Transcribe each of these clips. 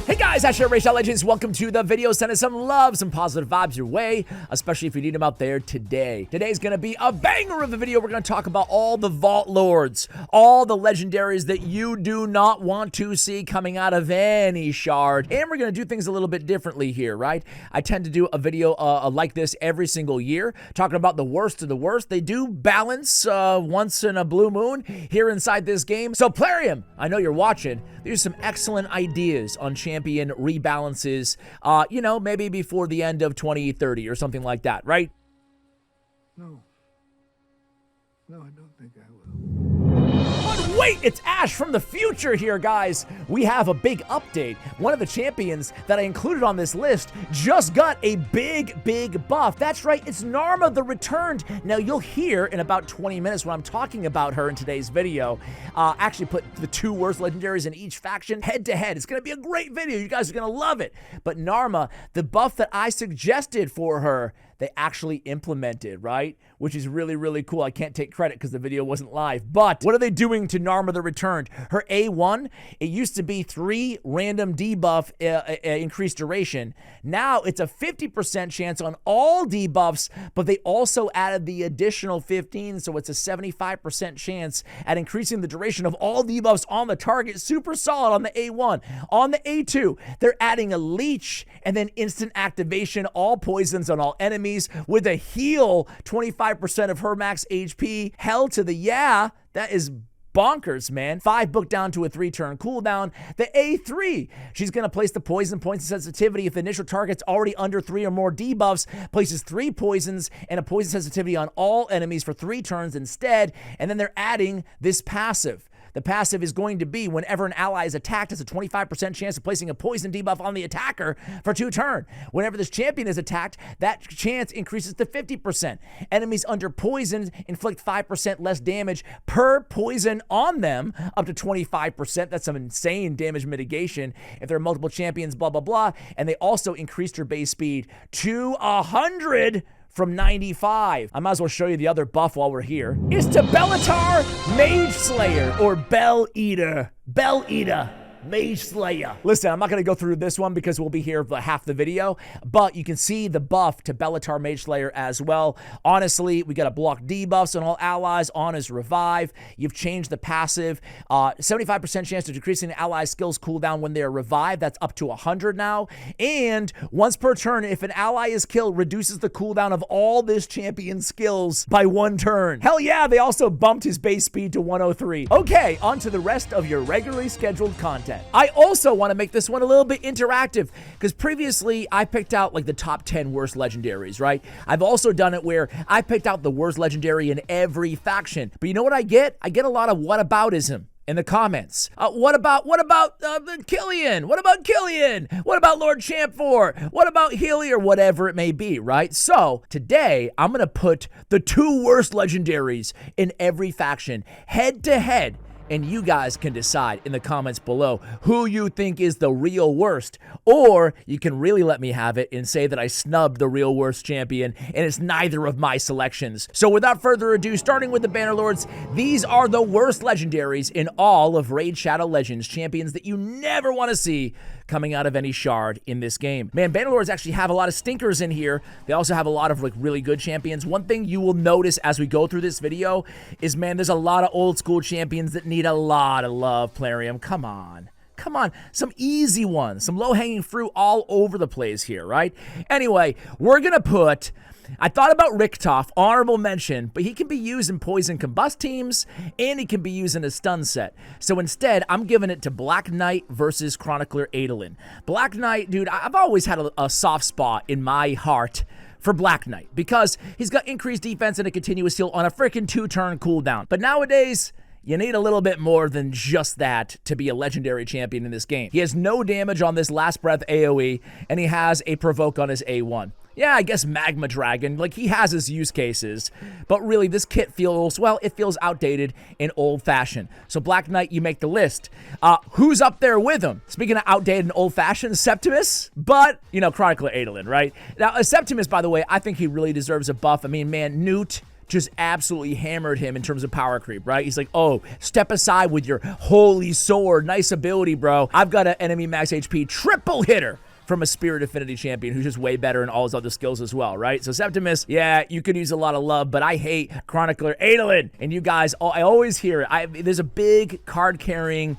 Hey guys, Shadow Legends. Welcome to the video. Send us some love, some positive vibes your way, especially if you need them out there today. Today's gonna be a banger of the video. We're gonna talk about all the Vault Lords, all the legendaries that you do not want to see coming out of any shard. And we're gonna do things a little bit differently here, right? I tend to do a video like this every single year, talking about the worst of the worst. They do balance once in a blue moon here inside this game. So Plarium, I know you're watching. There's some excellent ideas on champion rebalances, you know, maybe before the end of 2030 or something like that, right? No, I don't think I will. But wait, it's Ash from the future here, guys. We have a big update. One of the champions that I included on this list just got a big buff. That's right, it's Narma the Returned. Now, you'll hear in about 20 minutes when I'm talking about her in today's video. Actually put the two worst legendaries in each faction head to head. It's gonna be a great video. You guys are gonna love it. But Narma, the buff that I suggested for her, they actually implemented, right? Which is really cool. I can't take credit because the video wasn't live. But what are they doing to Narma the Returned? Her A1, it used to be 3 random debuff increased duration. Now it's a 50% chance on all debuffs, but they also added the additional 15, so it's a 75% chance at increasing the duration of all debuffs on the target. Super solid on the A1. On the A2, they're adding a leech and then instant activation, all poisons on all enemies, with a heal 25% of her max HP. Hell to the yeah, that is bonkers, man. 5 book down to a 3-turn cooldown. The A3, she's gonna place the poison points of sensitivity if the initial target's already under 3 or more debuffs, places 3 poisons and a poison sensitivity on all enemies for 3 turns instead. And then they're adding this passive. The passive is going to be whenever an ally is attacked, it's a 25% chance of placing a poison debuff on the attacker for 2 turns. Whenever this champion is attacked, that chance increases to 50%. Enemies under poison inflict 5% less damage per poison on them, up to 25%. That's some insane damage mitigation if there are multiple champions, blah, blah, blah. And they also increased her base speed to 100 from 95. I might as well show you the other buff while we're here. It's to Bellatar Mage Slayer, or Bell Eater. Bell Eater Mage Slayer. Listen, I'm not gonna go through this one because we'll be here for half the video, but you can see the buff to Bellatar Mage Slayer as well. Honestly, we got a block debuffs on all allies on his revive. You've changed the passive. 75% chance of decreasing the allies' skills cooldown when they are revived. That's up to 100 now. And once per turn, if an ally is killed, reduces the cooldown of all this champion's skills by 1 turn. Hell yeah, they also bumped his base speed to 103. Okay, on to the rest of your regularly scheduled content. I also want to make this one a little bit interactive because previously I picked out like the top 10 worst legendaries, right? I've also done it where I picked out the worst legendary in every faction. But you know what I get? I get a lot of whataboutism in the comments. What about Killian? What about Killian? What about Lord Champ4? What about Healy, or whatever it may be, right? So today I'm gonna put the 2 worst legendaries in every faction head to head. And you guys can decide in the comments below who you think is the real worst. Or you can really let me have it and say that I snubbed the real worst champion and it's neither of my selections. So without further ado, starting with the Bannerlords, these are the worst legendaries in all of Raid Shadow Legends, champions that you never want to see coming out of any shard in this game. Man, Bannerlords actually have a lot of stinkers in here. They also have a lot of like really good champions. One thing you will notice as we go through this video is, man, there's a lot of old school champions that need a lot of love. Plarium, come on. Come on, some easy ones, some low-hanging fruit all over the place here, right? Anyway, we're gonna put, I thought about Richtof, honorable mention, but he can be used in Poison Combust teams, and he can be used in a stun set. So instead, I'm giving it to Black Knight versus Chronicler Adolin. Black Knight, dude, I've always had a soft spot in my heart for Black Knight because he's got increased defense and a continuous heal on a freaking 2-turn cooldown. But nowadays, you need a little bit more than just that to be a legendary champion in this game. He has no damage on this Last Breath AoE, and he has a Provoke on his A1. Yeah, I guess Magma Dragon, like he has his use cases, but really this kit feels, well, it feels outdated and old-fashioned. So Black Knight, you make the list. Who's up there with him? Speaking of outdated and old-fashioned, Septimus, but, you know, Chronicler Adolin, right? Now, Septimus, by the way, I think he really deserves a buff. I mean, man, Newt, just absolutely hammered him in terms of power creep, right? He's like, oh, step aside with your holy sword. Nice ability, bro. I've got an enemy max HP triple hitter from a Spirit Affinity champion who's just way better in all his other skills as well, right? So Septimus, yeah, you could use a lot of love, but I hate Chronicler Adolin. And you guys, I always hear it. There's a big card-carrying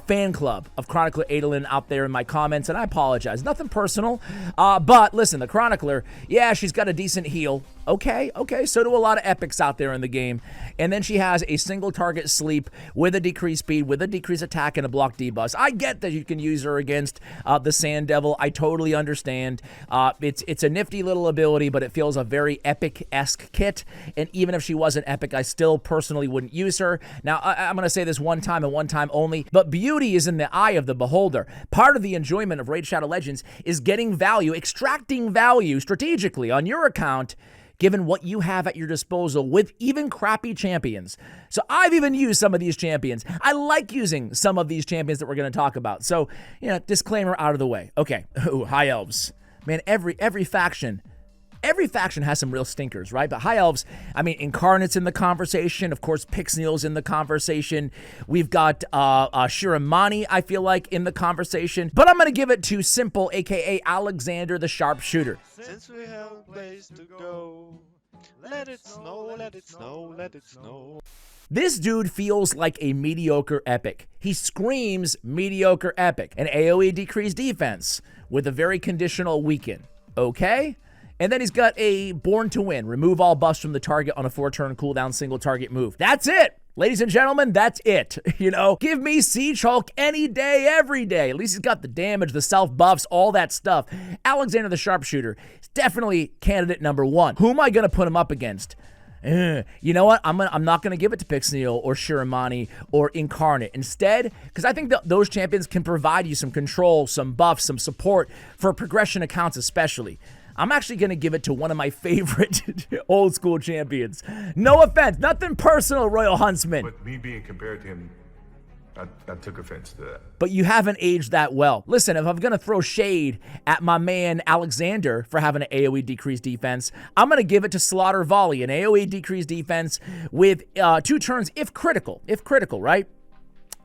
fan club of Chronicler Adolin out there in my comments, and I apologize. Nothing personal, but listen, the Chronicler, yeah, she's got a decent heal. Okay, so do a lot of epics out there in the game. And then she has a single target sleep with a decreased speed, with a decreased attack, and a block debuff. I get that you can use her against the Sand Devil. I totally understand. It's a nifty little ability, but it feels a very epic-esque kit. And even if she wasn't epic, I still personally wouldn't use her. Now, I'm going to say this one time and one time only, but beauty is in the eye of the beholder. Part of the enjoyment of Raid Shadow Legends is getting value, extracting value strategically on your account, given what you have at your disposal with even crappy champions. So I've even used some of these champions. I like using some of these champions that we're going to talk about. So, disclaimer out of the way. Okay, High Elves. Man, every faction has some real stinkers, right? But High Elves, I mean, Incarnate's in the conversation. Of course, Pixneal's in the conversation. We've got Shiramani, I feel like, in the conversation. But I'm going to give it to Simple, a.k.a. Alexander the Sharpshooter. Since we have a place to go, let it snow, let it snow, let it snow. This dude feels like a mediocre epic. He screams mediocre epic. An AoE decreased defense with a very conditional weaken. Okay? And then he's got a Born to Win. Remove all buffs from the target on a 4-turn cooldown single target move. That's it. Ladies and gentlemen, that's it. Give me Siege Hulk any day, every day. At least he's got the damage, the self buffs, all that stuff. Alexander the Sharpshooter is definitely candidate number 1. Who am I going to put him up against? You know what? I'm not going to give it to Pixneal or Shiramani or Incarnate. Instead, because I think that those champions can provide you some control, some buffs, some support for progression accounts especially. I'm actually going to give it to one of my favorite old school champions. No offense, nothing personal, Royal Huntsman. But me being compared to him, I took offense to that. But you haven't aged that well. Listen, if I'm going to throw shade at my man Alexander for having an AoE decreased defense, I'm going to give it to Slaughter Volley, an AoE decreased defense with 2 turns if critical, right?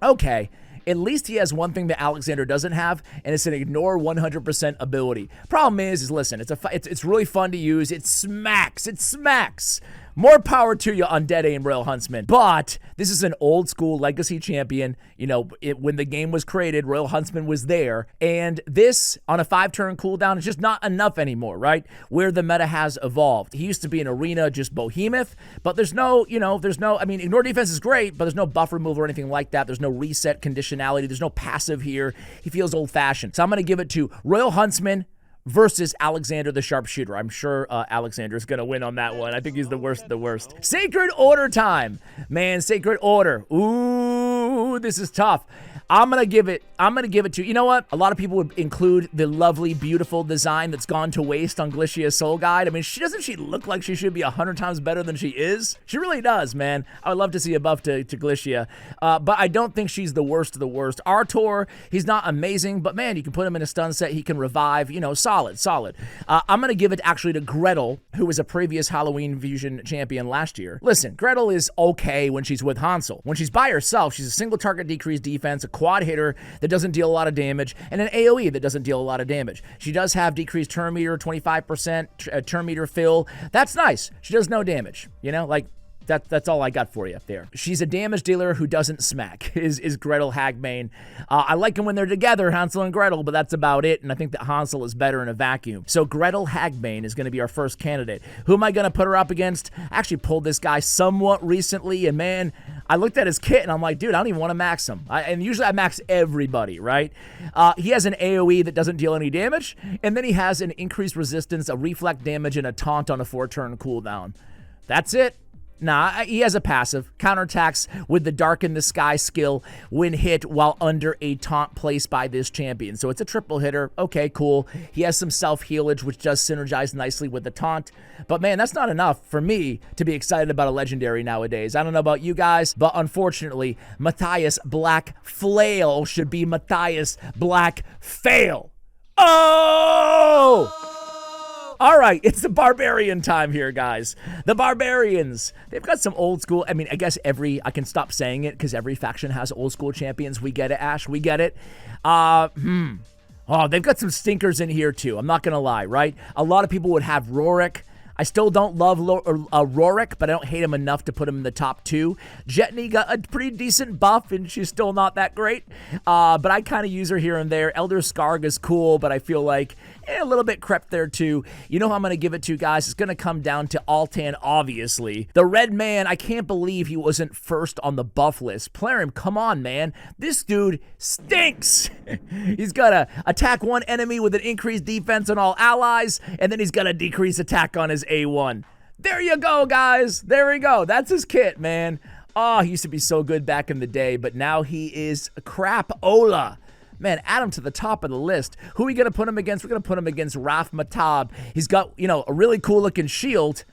Okay. At least he has one thing that Alexander doesn't have, and it's an ignore 100% ability. Problem is listen, it's really fun to use. It smacks. More power to you, Undead Aim Royal Huntsman. But this is an old school legacy champion. When the game was created, Royal Huntsman was there. And this, on a 5-turn cooldown, is just not enough anymore, right? Where the meta has evolved. He used to be an arena just behemoth, but there's no, ignore defense is great, but there's no buff removal or anything like that. There's no reset conditionality. There's no passive here. He feels old-fashioned. So I'm going to give it to Royal Huntsman versus Alexander the Sharpshooter. I'm sure Alexander's going to win on that one. I think he's the worst of the worst. Sacred Order time. Man, Sacred Order. Ooh, this is tough. I'm going to give it to, you know what? A lot of people would include the lovely, beautiful design that's gone to waste on Glicia's Soul Guide. I mean, doesn't she look like she should be 100 times better than she is? She really does, man. I would love to see a buff to Glicia. But I don't think she's the worst of the worst. Artor, he's not amazing, but man, you can put him in a stun set. He can revive, solid. I'm going to give it actually to Gretel, who was a previous Halloween Fusion champion last year. Listen, Gretel is okay when she's with Hansel. When she's by herself, she's a single target decreased defense, a quad hitter that doesn't deal a lot of damage, and an AoE that doesn't deal a lot of damage. She does have decreased turn meter, 25% turn meter fill. That's nice. She does no damage. That's all I got for you up there. She's a damage dealer who doesn't smack, is Gretel Hagbane. I like them when they're together, Hansel and Gretel, but that's about it, and I think that Hansel is better in a vacuum. So Gretel Hagbane is going to be our first candidate. Who am I going to put her up against? I actually pulled this guy somewhat recently, and man, I looked at his kit, and I'm like, dude, I don't even want to max him. And usually I max everybody, right? He has an AoE that doesn't deal any damage, and then he has an increased resistance, a reflect damage, and a taunt on a 4-turn cooldown. That's it. Nah, he has a passive. Counterattacks with the Dark in the Sky skill when hit while under a taunt placed by this champion. So it's a triple hitter. Okay, cool. He has some self-healage, which does synergize nicely with the taunt. But man, that's not enough for me to be excited about a legendary nowadays. I don't know about you guys, but unfortunately, Matthias Black Flail should be Matthias Black Fail. Oh! All right, it's the Barbarian time here, guys. The Barbarians. They've got some old school. I mean, I guess I can stop saying it because every faction has old school champions. We get it, Ash. We get it. Oh, they've got some stinkers in here, too. I'm not going to lie, right? A lot of people would have Rorick. I still don't love Rorick, but I don't hate him enough to put him in the top 2. Jetney got a pretty decent buff, and she's still not that great. But I kind of use her here and there. Elder Skarg is cool, but I feel like a little bit crept there, too. You know who I'm going to give it to, guys? It's going to come down to Altan, obviously. The Red Man, I can't believe he wasn't first on the buff list. Plarium, come on, man. This dude stinks. He's got to attack one enemy with an increased defense on all allies, and then he's got to decrease attack on his A1. There you go, guys. There we go. That's his kit, man. Oh, he used to be so good back in the day, but now he is crap-ola. Man, add him to the top of the list. Who are we going to put him against? We're going to put him against Raf Matab. He's got, a really cool-looking shield,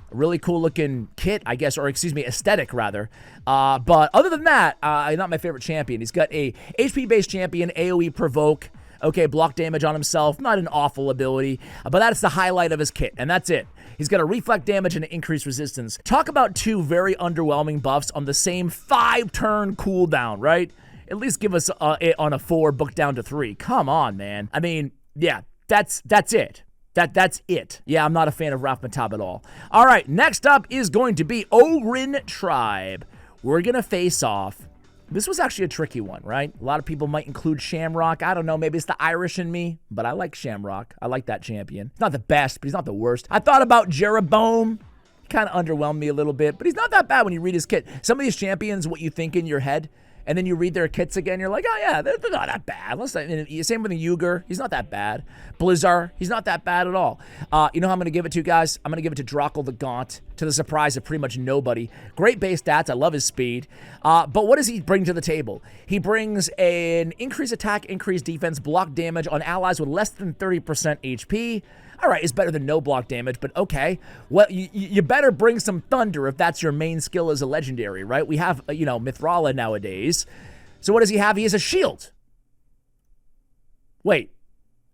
a really cool-looking kit, I guess, or excuse me, aesthetic, rather. But other than that, not my favorite champion. He's got a HP-based champion, AoE Provoke. Okay, block damage on himself. Not an awful ability, but that's the highlight of his kit, and that's it. He's got a reflect damage and an increased resistance. Talk about 2 very underwhelming buffs on the same 5-turn cooldown, right? At least give us it on a 4, book down to 3. Come on, man. I mean, yeah, that's it. That's it. Yeah, I'm not a fan of Raf Matab at all. All right, next up is going to be Ogryn Tribe. We're going to face off. This was actually a tricky one, right? A lot of people might include Shamrock. I don't know, maybe it's the Irish in me, but I like Shamrock. I like that champion. He's not the best, but he's not the worst. I thought about Jeroboam. He kind of underwhelmed me a little bit, but he's not that bad when you read his kit. Some of these champions, what you think in your head, and then you read their kits again, you're like, oh yeah, they're not that bad. Same with the Uger, he's not that bad. Blizzard, he's not that bad at all. You know who I'm going to give it to, guys? I'm going to give it to Drockle the Gaunt, to the surprise of pretty much nobody. Great base stats, I love his speed. But what does he bring to the table? He brings an increased attack, increased defense, block damage on allies with less than 30% HP. All right, it's better than no block damage, but okay. Well, you better bring some thunder if that's your main skill as a legendary, right? We have, Mithrala nowadays. So what does he have? He has a shield. Wait,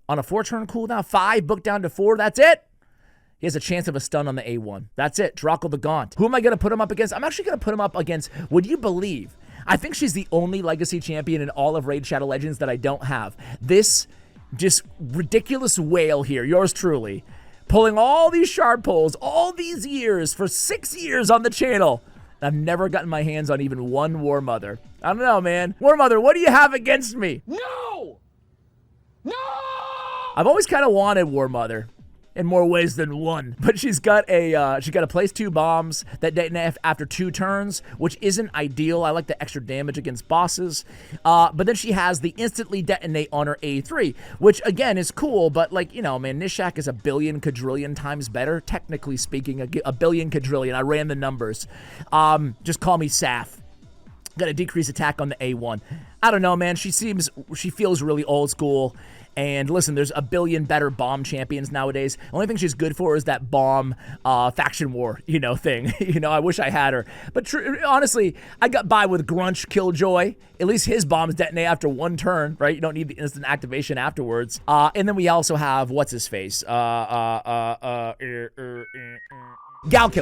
on a 4-turn cooldown, 5, book down to 4, that's it? He has a chance of a stun on the A1. That's it, Drockle the Gaunt. Who am I going to put him up against? I'm actually going to put him up against, would you believe, I think she's the only legacy champion in all of Raid Shadow Legends that I don't have. This just ridiculous whale here, yours truly, pulling all these shard pulls all these years for 6 years on the channel. I've never gotten my hands on even one War Mother. I don't know, man. War Mother, what do you have against me? No! No! I've always kind of wanted War Mother in more ways than one, but she's got to place 2 bombs that detonate after 2 turns, which isn't ideal. I like the extra damage against bosses, but then she has the instantly detonate on her A3, which again is cool, but man, Nishak is a billion quadrillion times better, technically speaking, a billion quadrillion. I ran the numbers. Just call me Saf. Got a decreased attack on the A1. I don't know, man. She feels really old school. And listen, there's a billion better bomb champions nowadays. The only thing she's good for is that bomb faction war, thing. I wish I had her. But honestly, I got by with Grunch Killjoy. At least his bombs detonate after 1 turn, right? You don't need the instant activation afterwards. And then we also have, what's his face? Galkit.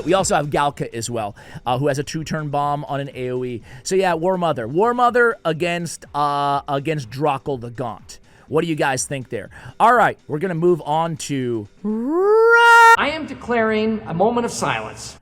We also have Galkit as well, who has a 2-turn bomb on an AoE. So yeah, War Mother. War Mother against Drockle the Gaunt. What do you guys think there? All right, we're going to move on to... I am declaring a moment of silence.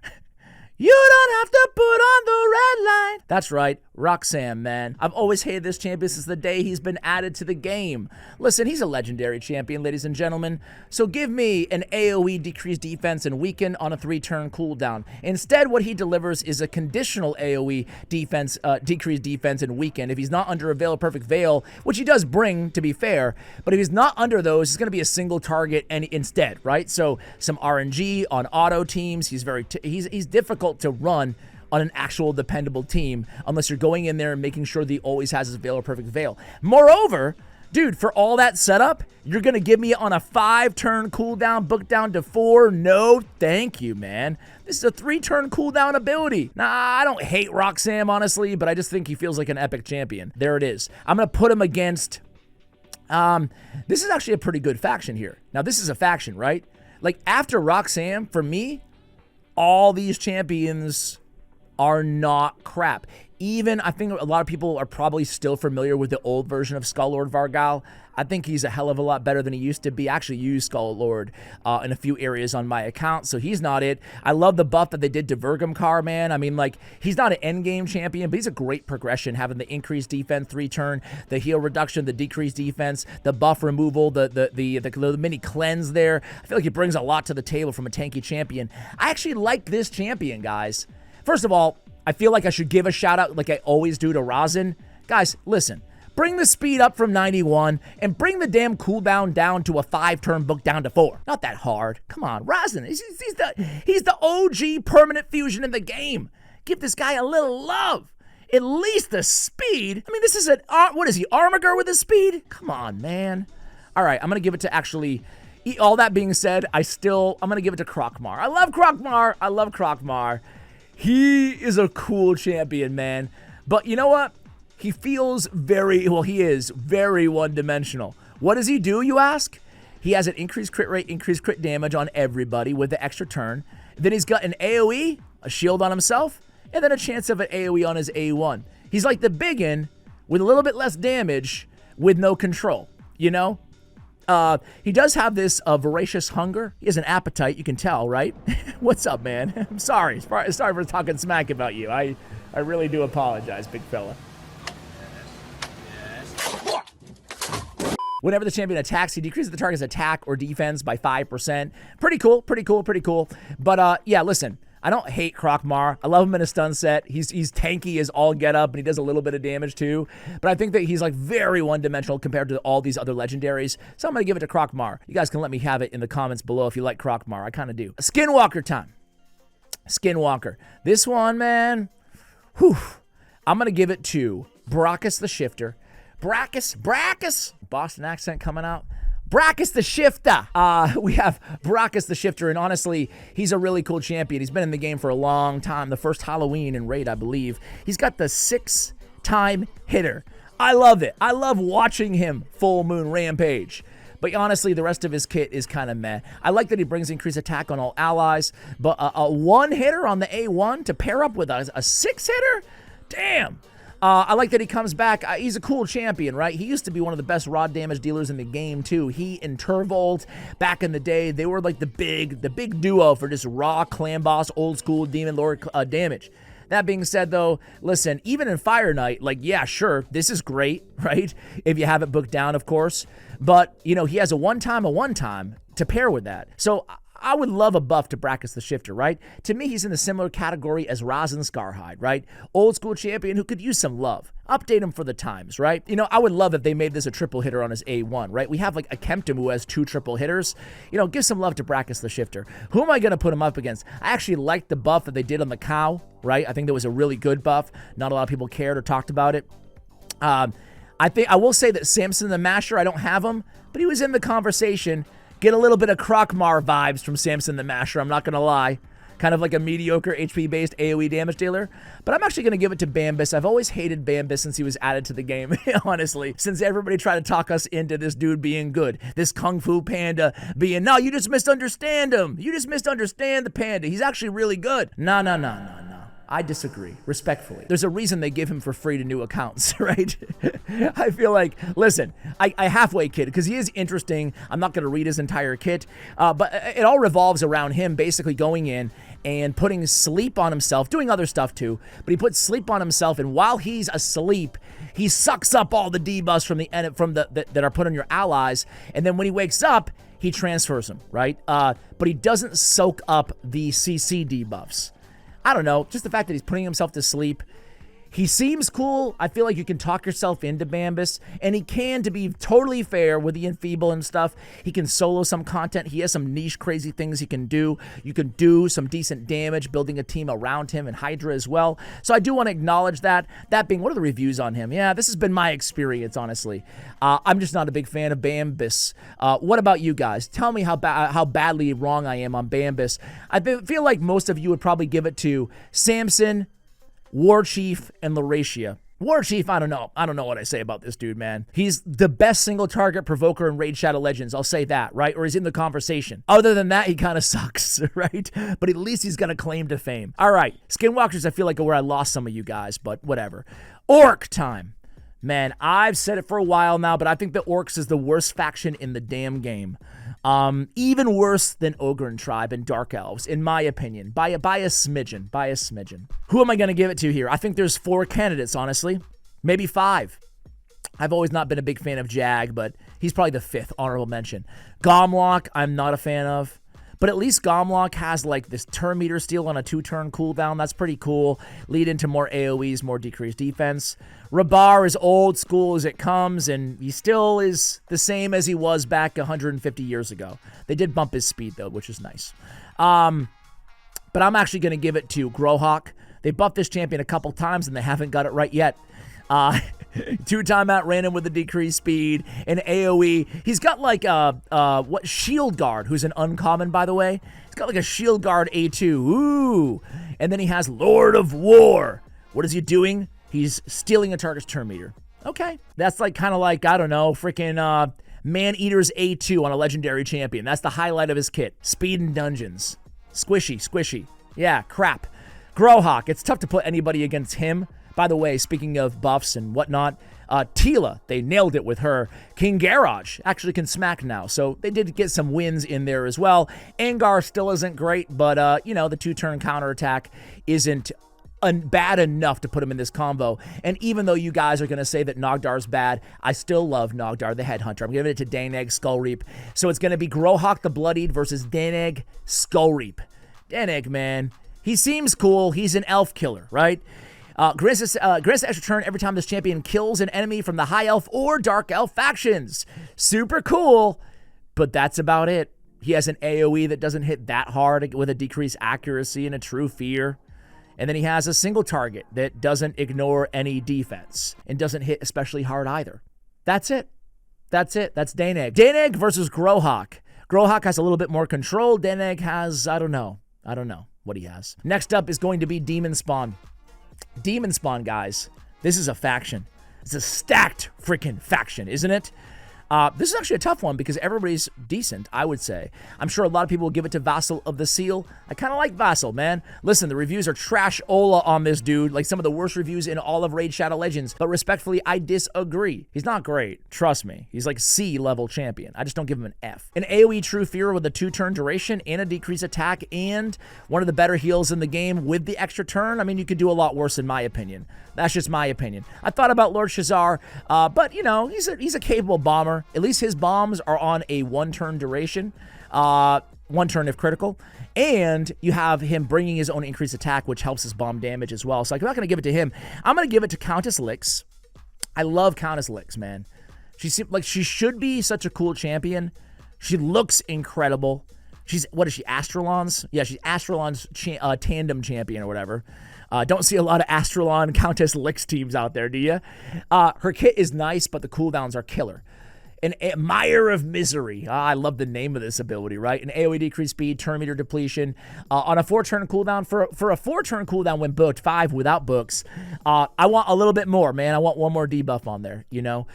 You don't have to put on the red line. That's right, Roxanne, man. I've always hated this champion since the day he's been added to the game. Listen, he's a legendary champion, ladies and gentlemen. So give me an AoE decreased defense and weaken on a 3-turn cooldown. Instead, what he delivers is a conditional AoE defense, decreased defense and weaken if he's not under a Veil of Perfect Veil, which he does bring, to be fair. But if he's not under those, it's going to be a single target and instead, right? So some RNG on auto teams. He's he's difficult to run on an actual dependable team unless you're going in there and making sure that he always has his Veil or Perfect Veil. Moreover, dude, for all that setup, you're going to give me on a 5-turn cooldown, book down to 4? No, thank you, man. This is a 3-turn cooldown ability. Nah, I don't hate Roxanne, honestly, but I just think he feels like an epic champion. There it is. I'm going to put him against... this is actually a pretty good faction here. Now, this is a faction, right? Like, after Roxanne, for me, all these champions are not crap. Even, I think a lot of people are probably still familiar with the old version of Skull-Lord Vargal. I think he's a hell of a lot better than he used to be. I actually used Skull-Lord in a few areas on my account, so he's not it. I love the buff that they did to Vergamkar, man. I mean, like, he's not an endgame champion, but he's a great progression, having the increased defense 3-turn, the heal reduction, the decreased defense, the buff removal, the mini cleanse there. I feel like he brings a lot to the table from a tanky champion. I actually like this champion, guys. First of all, I feel like I should give a shout out like I always do to Rosin. Guys, listen. Bring the speed up from 91 and bring the damn cooldown down to a 5-turn book down to 4. Not that hard. Come on, Rosin. He's the OG permanent fusion in the game. Give this guy a little love. At least the speed. I mean, this is an, what is he, Armiger with the speed? Come on, man. All right, I'm going to give it to actually, all that being said, I'm going to give it to Krokmar. I love Krokmar. I love Krokmar. He is a cool champion, man. But you know what? He feels he is very one-dimensional. What does he do, you ask? He has an increased crit rate, increased crit damage on everybody with the extra turn. Then he's got an AoE, a shield on himself, and then a chance of an AoE on his A1. He's like the biggin with a little bit less damage with no control, you know? He does have this voracious hunger. He has an appetite, you can tell, right? What's up, man? I'm sorry. Sorry for talking smack about you. I really do apologize, big fella. Whenever the champion attacks, he decreases the target's attack or defense by 5%. Pretty cool, pretty cool, pretty cool. But yeah, listen, I don't hate Krokmar. I love him in a stun set. He's tanky as all get up, and he does a little bit of damage too. But I think that he's like very one-dimensional compared to all these other legendaries. So I'm gonna give it to Krokmar. You guys can let me have it in the comments below if you like Krokmar. I kind of do. Skinwalker time. Skinwalker. This one, man. Whew. I'm gonna give it to Brachus the Shifter. Brachus, Boston accent coming out. Brachus the Shifter. We have Brachus the Shifter, and honestly, he's a really cool champion. He's been in the game for a long time. The first Halloween in Raid, I believe. He's got the 6-time hitter. I love it. I love watching him full moon rampage. But honestly, the rest of his kit is kind of meh. I like that he brings increased attack on all allies, but a 1-hitter on the A1 to pair up with a 6-hitter? Damn. I like that he comes back. He's a cool champion, right? He used to be one of the best raw damage dealers in the game, too. He and Turvold, back in the day, they were like the big duo for just raw clan boss, old school demon lord damage. That being said, though, listen, even in Fire Knight, like, yeah, sure, this is great, right? If you have it booked down, of course. But, you know, he has a one-time to pair with that. So I would love a buff to Brachus the Shifter, right? To me, he's in a similar category as Rosin Scarhide, right? Old school champion who could use some love. Update him for the times, right? You know, I would love if they made this a triple hitter on his A1, right? We have like a Kemptum who has 2 triple hitters. You know, give some love to Brachus the Shifter. Who am I going to put him up against? I actually liked the buff that they did on the cow, right? I think that was a really good buff. Not a lot of people cared or talked about it. I will say that Samson the Masher, I don't have him, but he was in the conversation. Get a little bit of Krokmar vibes from Samson the Masher, I'm not going to lie. Kind of like a mediocre HP-based AoE damage dealer. But I'm actually going to give it to Bambus. I've always hated Bambus since he was added to the game, honestly. Since everybody tried to talk us into this dude being good. This Kung Fu Panda being, no, you just misunderstand him. You just misunderstand the panda. He's actually really good. No. I disagree, respectfully. There's a reason they give him for free to new accounts, right? I feel like, listen, I halfway kid, because he is interesting. I'm not going to read his entire kit, but it all revolves around him basically going in and putting sleep on himself, doing other stuff too, but he puts sleep on himself, and while he's asleep, he sucks up all the debuffs that are put on your allies, and then when he wakes up, he transfers them, right? But he doesn't soak up the CC debuffs. I don't know, just the fact that he's putting himself to sleep. He seems cool. I feel like you can talk yourself into Bambus, and he can, to be totally fair with the Enfeeble and stuff, he can solo some content. He has some niche crazy things he can do. You can do some decent damage, building a team around him, and Hydra as well. So I do want to acknowledge that. That being, what are the reviews on him? Yeah, this has been my experience, honestly. I'm just not a big fan of Bambus. What about you guys? Tell me how badly wrong I am on Bambus. I feel like most of you would probably give it to Samson, War Chief, and Lauratia. War Chief, I don't know. I don't know what I say about this dude, man. He's the best single target provoker in Raid Shadow Legends. I'll say that, right? Or he's in the conversation. Other than that, he kind of sucks, right? But at least he's got a claim to fame. All right. Skinwalkers, I feel like where I lost some of you guys, but whatever. Orc time. Man, I've said it for a while now, but I think the Orcs is the worst faction in the damn game. Even worse than Ogryn Tribe and Dark Elves, in my opinion, by a smidgen. Who am I going to give it to here? I think there's 4 candidates, honestly. Maybe 5. I've always not been a big fan of Jag, but he's probably the 5th honorable mention. Gomlock, I'm not a fan of. But at least Gomlock has like this turn meter steal on a 2-turn cooldown. That's pretty cool. Lead into more AoEs, more decreased defense. Rabar is old school as it comes, and he still is the same as he was back 150 years ago. They did bump his speed, though, which is nice. But I'm actually going to give it to Growhawk. They buffed this champion a couple times, and they haven't got it right yet. 2-time at random with a decreased speed and AoE. He's got like what Shield Guard, who's an uncommon, by the way. He's got like a Shield Guard A2. Ooh. And then he has Lord of War. What is he doing? He's stealing a target's turn meter. Okay. That's like kind of like, I don't know, freaking Man-Eater's A2 on a legendary champion. That's the highlight of his kit. Speed in dungeons. Squishy. Yeah, crap. Growhawk. It's tough to put anybody against him. By the way, speaking of buffs and whatnot, Tila, they nailed it with her. King Garage actually can smack now, so they did get some wins in there as well. Angar still isn't great, but, you know, the 2-turn counterattack isn't bad enough to put him in this combo. And even though you guys are going to say that Nogdar's bad, I still love Nogdar, the Headhunter. I'm giving it to Daneg Skullreap. So it's going to be Growhawk the Bloodied versus Daneg Skullreap. Daneg, man, he seems cool. He's an elf killer, right? Grants extra turn every time this champion kills an enemy from the High Elf or Dark Elf factions. Super cool, but that's about it. He has an AoE that doesn't hit that hard with a decreased accuracy and a true fear. And then he has a single target that doesn't ignore any defense and doesn't hit especially hard either. That's it. That's Daneg. Daneg versus Growhawk. Growhawk has a little bit more control. Daneg has, I don't know what he has. Next up is going to be Demonspawn. Demonspawn, guys. This is a faction. It's a stacked freaking faction, isn't it? This is actually a tough one because everybody's decent, I would say. I'm sure a lot of people will give it to Vassal of the Seal. I kind of like Vassal, man. Listen, the reviews are trash-ola on this dude, like some of the worst reviews in all of Raid Shadow Legends. But respectfully, I disagree. He's not great. Trust me. He's like C-level champion. I just don't give him an F. An AoE True Fear with a 2-turn duration and a decreased attack and one of the better heals in the game with the extra turn. I mean, you could do a lot worse in my opinion. That's just my opinion. I thought about Lord Shazar, but, you know, he's a capable bomber. At least his bombs are on a 1-turn duration, 1 turn if critical, and you have him bringing his own increased attack, which helps his bomb damage as well. So I'm not going to give it to him. I'm going to give it to Countess Lix. I love Countess Lix, man. She seems like she should be such a cool champion. She looks incredible. What is she, Astralon's? Yeah, she's Astralon's tandem champion or whatever. Don't see a lot of Astralon Countess Lix teams out there, do you? Her kit is nice, but the cooldowns are killer. An Mire of Misery. I love the name of this ability, right? An AoE decreased speed, turn meter depletion. On a 4-turn cooldown, for a 4-turn cooldown when booked, 5 without books, I want a little bit more, man. I want one more debuff on there, you know?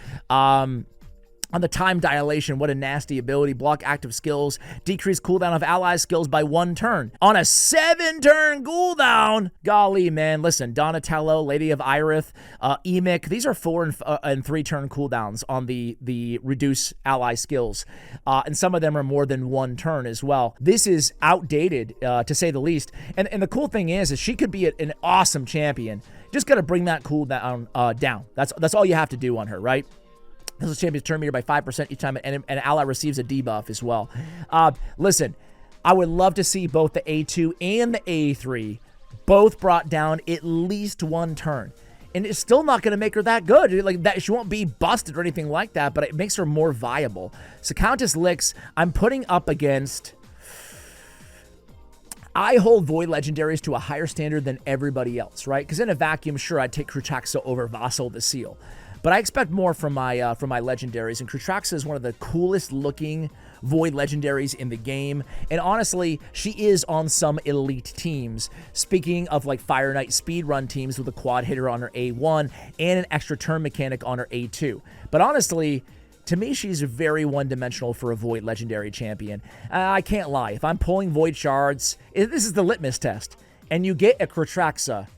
On the time dilation, what a nasty ability. Block active skills, decrease cooldown of ally skills by 1 turn. On a 7-turn cooldown, golly, man. Listen, Donatello, Lady of Irith, Emic, these are 4 and 3-turn cooldowns on the reduce ally skills. And some of them are more than 1 turn as well. This is outdated, to say the least. And the cool thing is she could be an awesome champion. Just got to bring that cooldown down. That's all you have to do on her, right? This is champion's turn meter by 5% each time an ally receives a debuff as well. Listen, I would love to see both the A2 and the A3 both brought down at least 1 turn. And it's still not going to make her that good. Like that, she won't be busted or anything like that, but it makes her more viable. So Countess Lix, I'm putting up against... I hold Void Legendaries to a higher standard than everybody else, right? Because in a vacuum, sure, I'd take Kruchaxa over Vassal the Seal. But I expect more from my legendaries, and Krutraxa is one of the coolest looking Void legendaries in the game, and honestly, she is on some elite teams. Speaking of like Fire Knight speedrun teams with a quad hitter on her A1 and an extra turn mechanic on her A2. But honestly, to me, she's very one-dimensional for a Void legendary champion. I can't lie. If I'm pulling Void shards, this is the litmus test, and you get a Krutraxa,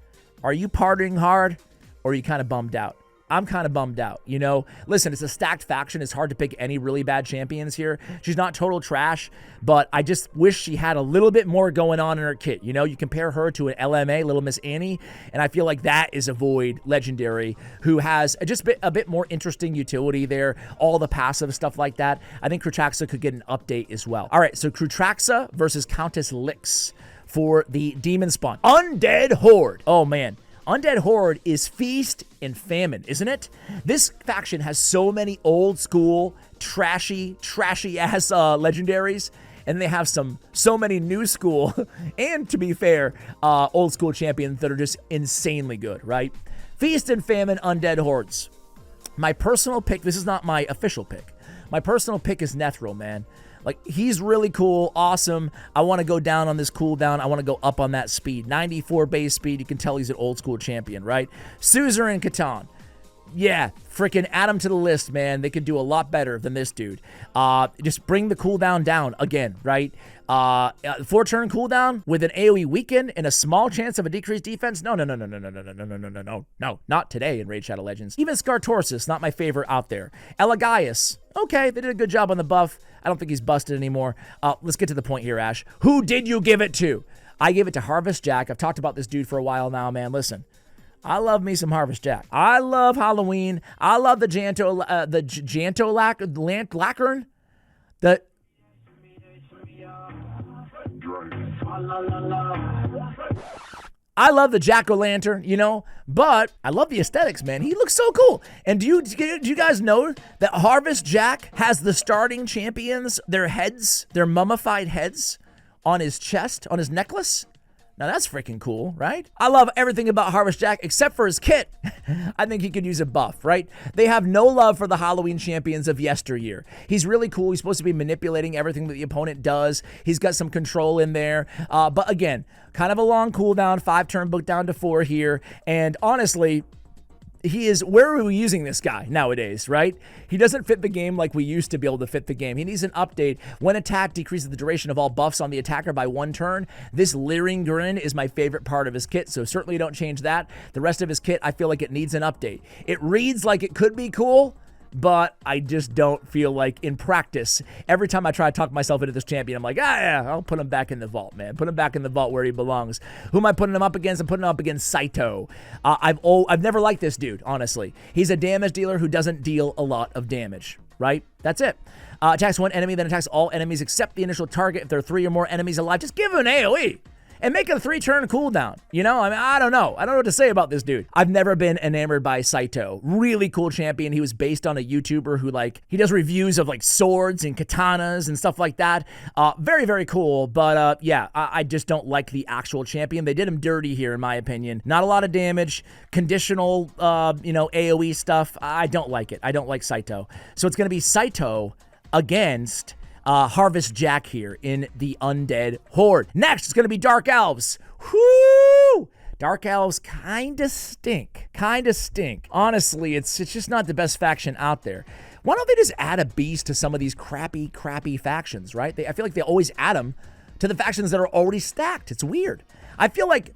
are you partying hard, or are you kind of bummed out? I'm kind of bummed out, you know? Listen, it's a stacked faction. It's hard to pick any really bad champions here. She's not total trash, but I just wish she had a little bit more going on in her kit. You know, you compare her to an LMA, Little Miss Annie, and I feel like that is a Void legendary who has just a bit more interesting utility there, all the passive stuff like that. I think Krutraxa could get an update as well. All right, so Krutraxa versus Countess Lix for the Demonspawn. Undead Horde. Oh, man. Undead Horde is feast and famine, isn't it? This faction has so many old school, trashy ass legendaries, and they have so many new school, and to be fair, old school champions that are just insanely good, right? Feast and famine, Undead Hordes. My personal pick, this is not my official pick. My personal pick is Nethril, man. Like, he's really cool, awesome. I want to go down on this cooldown. I want to go up on that speed. 94 base speed. You can tell he's an old school champion, right? Suzerain Catan. Yeah, freaking add him to the list, man. They could do a lot better than this dude. Just bring the cooldown down again, right? 4-turn cooldown with an AoE weaken and a small chance of a decreased defense? No, not today in Raid Shadow Legends. Even Scartorsus, not my favorite out there. Elagaius, okay, they did a good job on the buff. I don't think he's busted anymore. Let's get to the point here, Ash. Who did you give it to? I gave it to Harvest Jack. I've talked about this dude for a while now, man. Listen, I love me some Harvest Jack. I love Halloween. I love the Lacern. I love the Jack-o'-lantern, you know, but I love the aesthetics, man. He looks so cool. And do you guys know that Harvest Jack has the starting champions, their heads, their mummified heads on his chest, on his necklace? Now that's freaking cool, right? I love everything about Harvest Jack except for his kit. I think he could use a buff, right? They have no love for the Halloween champions of yesteryear. He's really cool. He's supposed to be manipulating everything that the opponent does. He's got some control in there. But again, kind of a long cooldown, 5-turn book down to 4 here. And honestly, he is, where are we using this guy nowadays, right? He doesn't fit the game like we used to be able to fit the game. He needs an update. When attack decreases the duration of all buffs on the attacker by 1 turn, this leering grin is my favorite part of his kit, so certainly don't change that. The rest of his kit, I feel like it needs an update. It reads like it could be cool, but I just don't feel like in practice, every time I try to talk myself into this champion, I'm like, yeah, I'll put him back in the vault, man. Put him back in the vault where he belongs. Who am I putting him up against? I'm putting him up against Saito. I've never liked this dude, honestly. He's a damage dealer who doesn't deal a lot of damage, right? That's it. Attacks one enemy, then attacks all enemies except the initial target. If there are 3 or more enemies alive, just give him an AoE. And make it a 3-turn cooldown. You know, I mean, I don't know. I don't know what to say about this dude. I've never been enamored by Saito. Really cool champion. He was based on a YouTuber who, like, he does reviews of, like, swords and katanas and stuff like that. Very, very cool. But, yeah, I just don't like the actual champion. They did him dirty here, in my opinion. Not a lot of damage. Conditional, you know, AoE stuff. I don't like it. I don't like Saito. So it's going to be Saito against Harvest Jack here in the Undead Horde. Next, it's going to be Dark Elves. Whoo! Dark Elves kind of stink. Honestly, it's just not the best faction out there. Why don't they just add a beast to some of these crappy factions, right? I feel like they always add them to the factions that are already stacked. It's weird. I feel like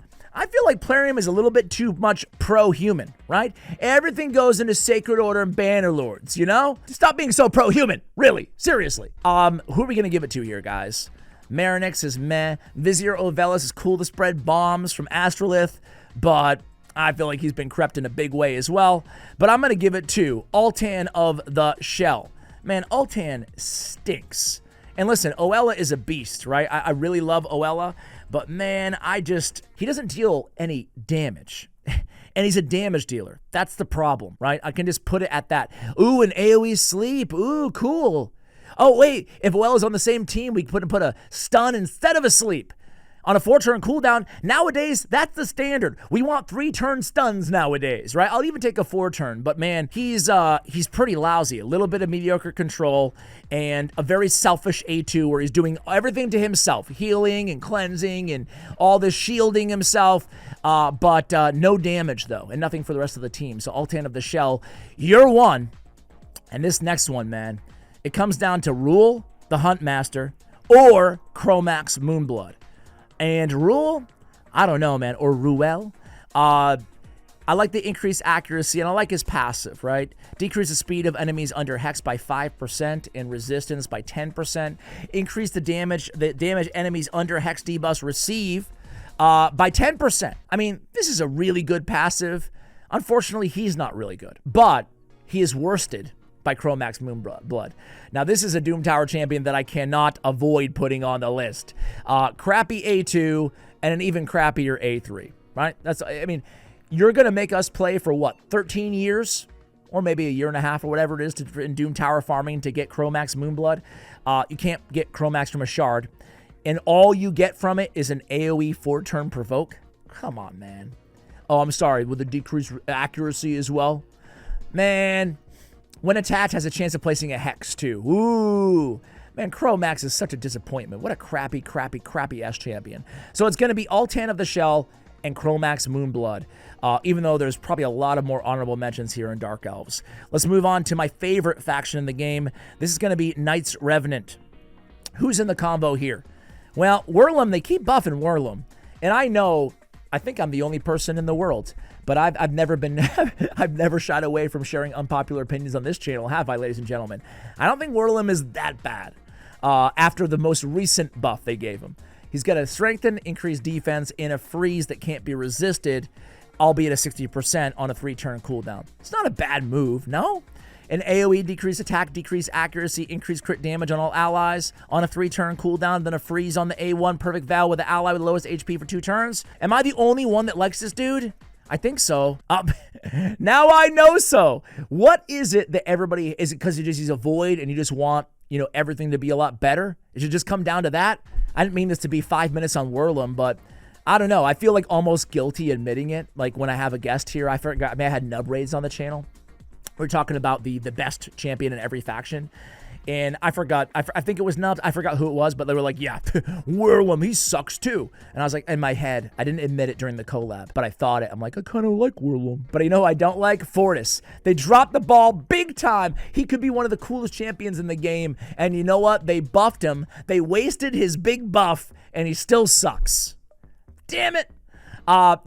Plarium is a little bit too much pro-human, right? Everything goes into Sacred Order and Bannerlords, you know? Stop being so pro-human, really, seriously. Who are we gonna give it to here, guys? Marinix is meh. Vizier Ovelis is cool to spread bombs from Astrolith, but I feel like he's been crept in a big way as well. But I'm gonna give it to Ultan of the Shell. Man, Ultan stinks. And listen, Oella is a beast, right? I really love Oella. But man, he doesn't deal any damage. And he's a damage dealer. That's the problem, right? I can just put it at that. Ooh, an AoE sleep. Ooh, cool. Oh, wait, if Oella's on the same team, we can put a stun instead of a sleep. on a 4-turn cooldown. Nowadays, that's the standard. We want 3-turn stuns nowadays, right? I'll even take a 4-turn, but man, he's pretty lousy. A little bit of mediocre control and a very selfish A2 where he's doing everything to himself, healing and cleansing and all this shielding himself, but no damage though, and nothing for the rest of the team. So Altan of the Shell, you're one. And this next one, man, it comes down to Rule, the Huntmaster, or Chromax Moonblood. And Rule, I don't know, man, or Ruel. I like the increased accuracy, and I like his passive, right? Decrease the speed of enemies under Hex by 5% and resistance by 10%. Increase the damage enemies under Hex debuffs receive by 10%. I mean, this is a really good passive. Unfortunately, he's not really good, but he is worsted by Chromax Moonblood. Now, this is a Doom Tower champion that I cannot avoid putting on the list. Crappy A2 and an even crappier A3, right? I mean, you're going to make us play for what, 13 years? Or maybe a year and a half or whatever it is in Doom Tower farming to get Chromax Moonblood. You can't get Chromax from a shard. And all you get from it is an AoE 4-turn provoke? Come on, man. Oh, I'm sorry, with the decreased accuracy as well? Man, when attacked, has a chance of placing a Hex, too. Ooh. Man, Chromax is such a disappointment. What a crappy, crappy, crappy S champion. So it's going to be Altan of the Shell and Chromax Moonblood, even though there's probably a lot of more honorable mentions here in Dark Elves. Let's move on to my favorite faction in the game. This is going to be Knights Revenant. Who's in the combo here? Well, Whirlum, they keep buffing Whirlum. And I think I'm the only person in the world, but I've never been, I've never shied away from sharing unpopular opinions on this channel, have I, ladies and gentlemen? I don't think Whirlum is that bad after the most recent buff they gave him. He's got a strengthen, increased defense, and a freeze that can't be resisted, albeit a 60% on a 3-turn cooldown. It's not a bad move, no? An AoE, decrease attack, decrease accuracy, increase crit damage on all allies on a 3-turn cooldown, then a freeze on the A1 perfect val with the ally with the lowest HP for 2 turns. Am I the only one that likes this dude? I think so. Now I know so. What is it that everybody, is it because he's a void and you just want, you know, everything to be a lot better? It should just come down to that. I didn't mean this to be 5 minutes on Whirlum, but I don't know. I feel like almost guilty admitting it. Like when I have a guest here, I forgot, I mean, I had Nub Raids on the channel. We're talking about the best champion in every faction. And I forgot, I think it was Nubs. I forgot who it was, but they were like, yeah, Whirlum, he sucks too. And I was like, in my head, I didn't admit it during the collab, but I thought it. I'm like, I kind of like Whirlum. But you know who I don't like? Fortis. They dropped the ball big time. He could be one of the coolest champions in the game. And you know what? They buffed him. They wasted his big buff, and he still sucks. Damn it.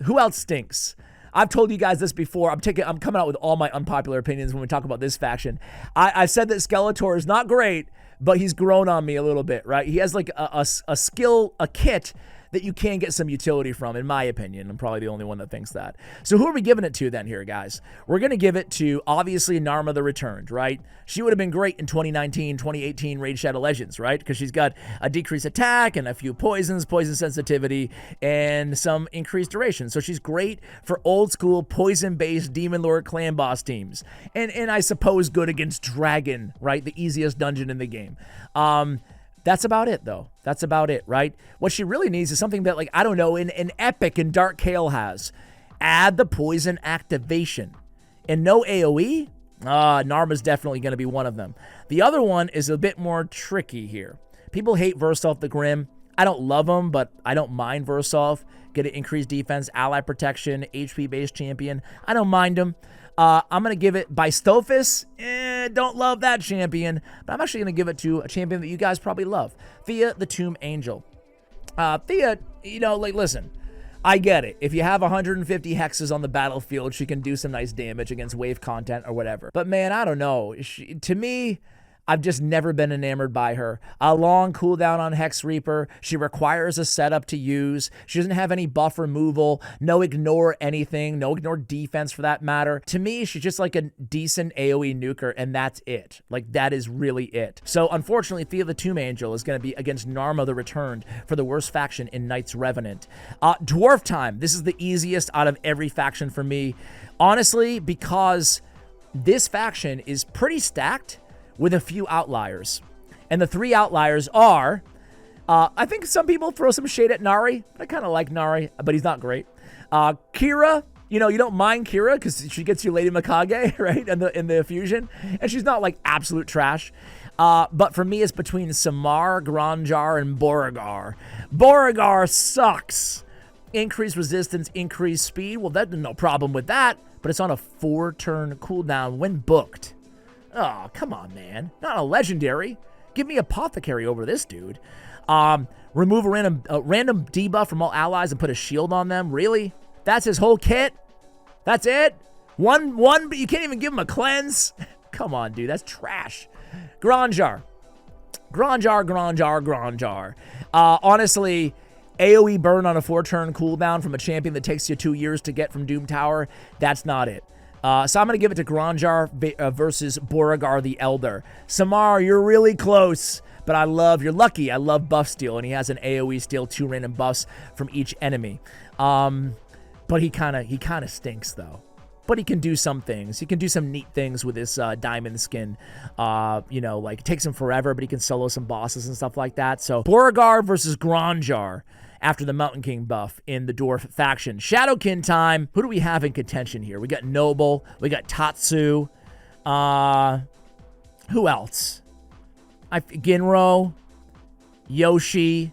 Who else stinks? I've told you guys this before. I'm coming out with all my unpopular opinions when we talk about this faction. I said that Skeletor is not great, but he's grown on me a little bit, right? He has like a skill, a kit that you can get some utility from, in my opinion. I'm probably the only one that thinks that. So who are we giving it to then here, guys? We're going to give it to, obviously, Narma the Returned, right? She would have been great in 2019, 2018 Raid Shadow Legends, right? Because she's got a decreased attack and a few poisons, poison sensitivity, and some increased duration. So she's great for old school poison-based Demon Lord clan boss teams. And I suppose good against Dragon, right? The easiest dungeon in the game. That's about it, though. That's about it, right? What she really needs is something that, like, I don't know, an Epic and Dark Kale has. Add the poison activation. And no AoE? Narma's definitely going to be one of them. The other one is a bit more tricky here. People hate Versolf the Grim. I don't love him, but I don't mind Versolf. Get an increased defense, ally protection, HP-based champion. I don't mind him. I'm going to give it by Stophis. Don't love that champion. But I'm actually going to give it to a champion that you guys probably love. Thea, the Tomb Angel. Thea, you know, like, listen. I get it. If you have 150 hexes on the battlefield, she can do some nice damage against wave content or whatever. But man, I don't know. To me, I've just never been enamored by her. A long cooldown on Hex Reaper. She requires a setup to use. She doesn't have any buff removal. No ignore anything. No ignore defense for that matter. To me, she's just like a decent AoE nuker, and that's it. Like, that is really it. So, unfortunately, Thea the Tomb Angel is going to be against Narma the Returned for the worst faction in Knights Revenant. Dwarf Time. This is the easiest out of every faction for me. Honestly, because this faction is pretty stacked with a few outliers. And the 3 outliers are I think some people throw some shade at Nari. I kind of like Nari, but he's not great. Kira, you know, you don't mind Kira because she gets you Lady Mikage, right, in the fusion, and she's not like absolute trash. But for me, it's between Samar, Granjar, and Beauregard. Beauregard sucks. Increased resistance, increased speed. Well, there's no problem with that, but it's on a 4-turn cooldown when booked. Oh, come on, man. Not a legendary. Give me Apothecary over this dude. Remove a random debuff from all allies and put a shield on them. Really? That's his whole kit? That's it? One, but you can't even give him a cleanse? Come on, dude. That's trash. Granjar. Honestly, AoE burn on a 4-turn cooldown from a champion that takes you 2 years to get from Doom Tower, that's not it. So I'm going to give it to Granjar versus Beauregard the Elder. Samar, you're really close, but you're lucky. I love buff steal, and he has an AoE steal, 2 random buffs from each enemy. But he kind of stinks, though. But he can do some things. He can do some neat things with his diamond skin. You know, like it takes him forever, but he can solo some bosses and stuff like that. So Beauregard versus Granjar after the Mountain King buff in the Dwarf faction. Shadowkin time. Who do we have in contention here? We got Noble. We got Tatsu. Who else? Ginro. Yoshi.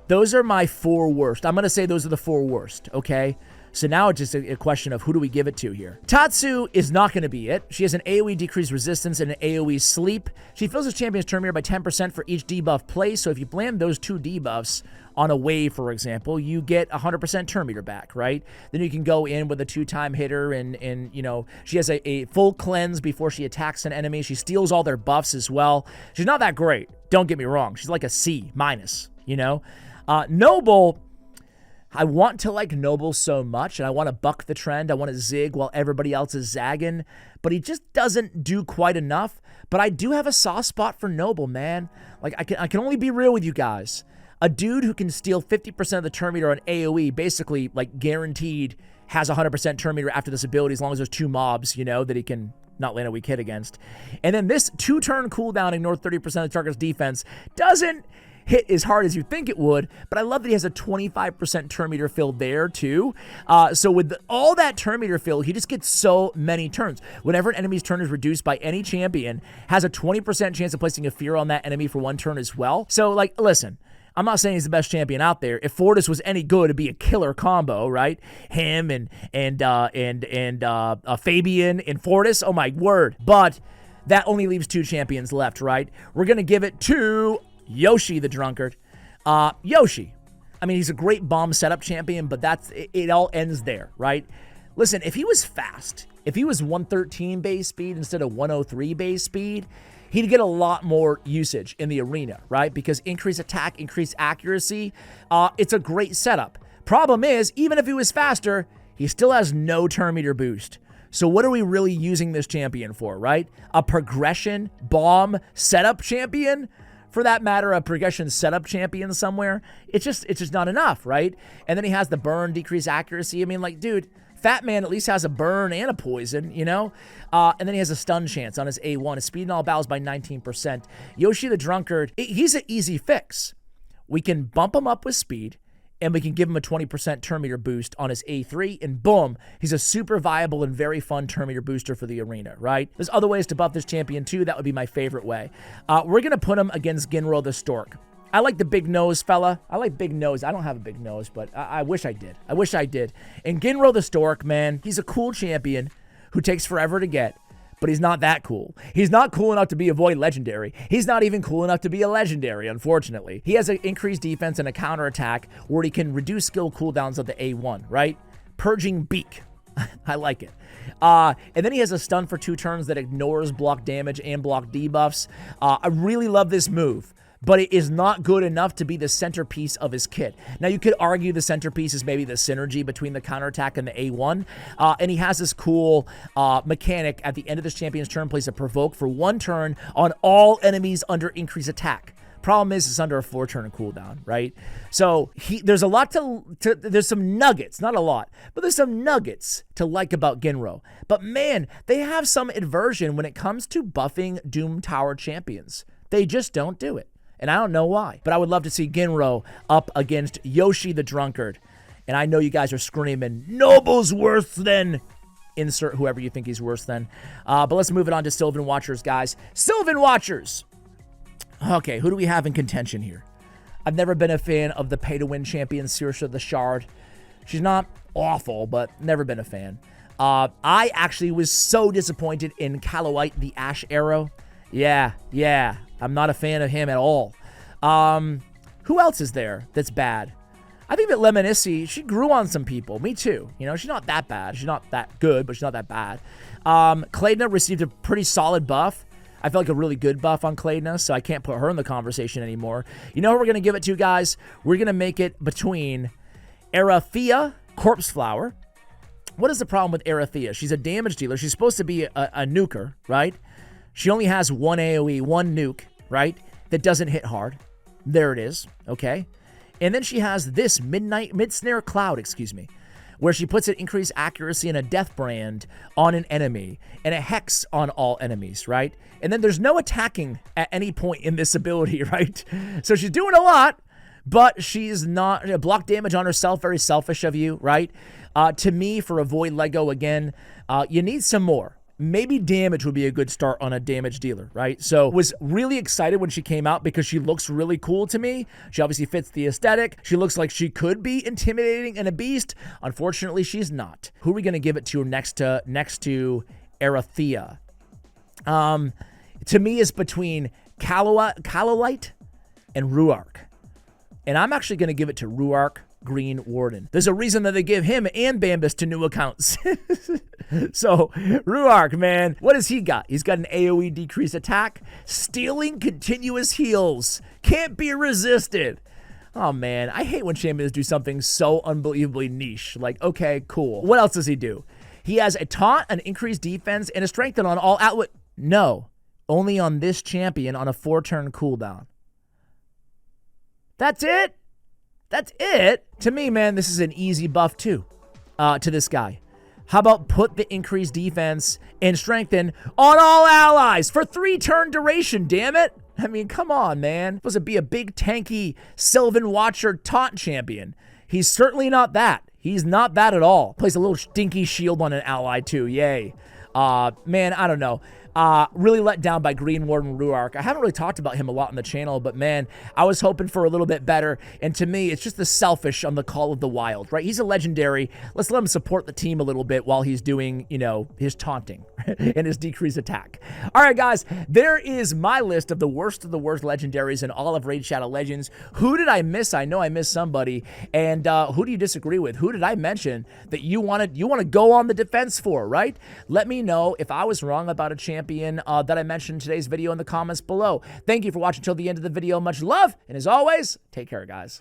Those are my 4 worst. I'm going to say those are the 4 worst, okay? So now it's just a question of who do we give it to here. Tatsu is not going to be it. She has an AoE decreased resistance and an AoE sleep. She fills the champion's turn meter by 10% for each debuff placed. So if you blame those 2 debuffs on a wave, for example, you get 100% turn meter back, right? Then you can go in with a 2-time hitter and you know, she has a full cleanse before she attacks an enemy. She steals all their buffs as well. She's not that great. Don't get me wrong. She's like a C-, you know? Noble... I want to like Noble so much, and I want to buck the trend. I want to zig while everybody else is zagging, but he just doesn't do quite enough. But I do have a soft spot for Noble, man. Like, I can only be real with you guys. A dude who can steal 50% of the turn meter on AoE, basically, like, guaranteed has 100% turn meter after this ability as long as there's 2 mobs, you know, that he can not land a weak hit against. And then this 2-turn cooldown, ignore 30% of the target's defense, doesn't hit as hard as you think it would, but I love that he has a 25% turn meter fill there too. So with all that turn meter fill, he just gets so many turns. Whenever an enemy's turn is reduced by any champion, has a 20% chance of placing a fear on that enemy for 1 turn as well. So like, listen, I'm not saying he's the best champion out there. If Fortis was any good, it'd be a killer combo, right? Him and Fabian and Fortis. Oh my word! But that only leaves 2 champions left, right? We're gonna give it to Yoshi the Drunkard. Yoshi. I mean, he's a great bomb setup champion, but it all ends there, right? Listen, if he was fast, if he was 113 base speed instead of 103 base speed, he'd get a lot more usage in the arena, right? Because increased attack, increased accuracy, it's a great setup. Problem is, even if he was faster, he still has no turn meter boost. So what are we really using this champion for, right? A progression bomb setup champion? For that matter, a progression setup champion somewhere. It's just not enough, right? And then he has the burn, decreased accuracy. I mean, like, dude, Fat Man at least has a burn and a poison, you know? And then he has a stun chance on his A1. His speed in all battles by 19%. Yoshi the Drunkard, he's an easy fix. We can bump him up with speed, and we can give him a 20% turn meter boost on his A3, and boom, he's a super viable and very fun turn meter booster for the arena, right? There's other ways to buff this champion too. That would be my favorite way. We're going to put him against Ginro the Stork. I like the big nose fella. I like big nose. I don't have a big nose, but I wish I did. I wish I did. And Ginro the Stork, man, he's a cool champion who takes forever to get, but he's not that cool. He's not cool enough to be a Void Legendary. He's not even cool enough to be a Legendary, unfortunately. He has an increased defense and a counterattack where he can reduce skill cooldowns of the A1, right? Purging Beak. I like it. And then he has a stun for 2 turns that ignores block damage and block debuffs. I really love this move, but it is not good enough to be the centerpiece of his kit. Now, you could argue the centerpiece is maybe the synergy between the counterattack and the A1, and he has this cool mechanic at the end of this champion's turn, plays a provoke for 1 turn on all enemies under increased attack. Problem is, it's under a 4-turn cooldown, right? So there's a lot there's some nuggets, not a lot, but there's some nuggets to like about Ginro. But man, they have some aversion when it comes to buffing Doom Tower champions. They just don't do it. and I don't know why. But I would love to see Ginro up against Yoshi the Drunkard. And I know you guys are screaming, Noble's worse than... Insert whoever you think he's worse than. But let's move it on to Sylvan Watchers, guys. Sylvan Watchers! Okay, who do we have in contention here? I've never been a fan of the pay-to-win champion, Saoirse the Shard. She's not awful, but never been a fan. I actually was so disappointed in Callowite the Ash Arrow. Yeah, I'm not a fan of him at all. Who else is there that's bad? I think that Lemonissi, she grew on some people. Me too. You know, she's not that bad. She's not that good, but she's not that bad. Claydna received a pretty solid buff. I feel like a really good buff on Claydna, so I can't put her in the conversation anymore. You know who we're going to give it to, guys? We're going to make it between Arathea, Corpse Flower. What is the problem with Arathea? She's a damage dealer. She's supposed to be a nuker, right? She only has one AoE, one nuke, right? That doesn't hit hard. There it is, okay? And then she has this Mid-Snare Cloud, where she puts an increased accuracy and a death brand on an enemy and a hex on all enemies, right? And then there's no attacking at any point in this ability, right? So she's doing a lot, but she's not... Block damage on herself, very selfish of you, right? To me, for a Void Lego, again, you need some more. Maybe damage would be a good start on a damage dealer, right? So was really excited when she came out because she looks really cool to me. She obviously fits the aesthetic. She looks like she could be intimidating and a beast. Unfortunately, she's not. Who are we going to give it to next to Arathea? To me, it's between Callowite and Ruark. And I'm actually going to give it to Ruark Green Warden. There's a reason that they give him and Bambus to new accounts. So, Ruark, man, what has he got? He's got an AoE decreased attack, stealing continuous heals, can't be resisted. Oh, man, I hate when champions do something so unbelievably niche. Like, okay, cool. What else does he do? He has a taunt, an increased defense, and a strengthen on all outlet. No, only on this champion on a 4-turn cooldown. That's it? That's it? To me, man, this is an easy buff, too, to this guy. How about put the increased defense and strengthen on all allies for 3-turn duration, damn it? I mean, come on, man. Supposed to be a big, tanky Sylvan Watcher taunt champion. He's certainly not that. He's not that at all. Plays a little stinky shield on an ally, too. Yay. Man, I don't know. Really let down by Green Warden Ruark. I haven't really talked about him a lot on the channel, but man, I was hoping for a little bit better. And to me, it's just the selfish on the Call of the Wild, right? He's a legendary. Let's let him support the team a little bit while he's doing, you know, his taunting and his decreased attack. All right, guys, there is my list of the worst legendaries in all of Raid Shadow Legends. Who did I miss? I know I missed somebody. And who do you disagree with? Who did I mention that you want to go on the defense for, right? Let me know if I was wrong about a champion that I mentioned in today's video in the comments below. Thank you for watching till the end of the video. Much love, and as always, take care, guys.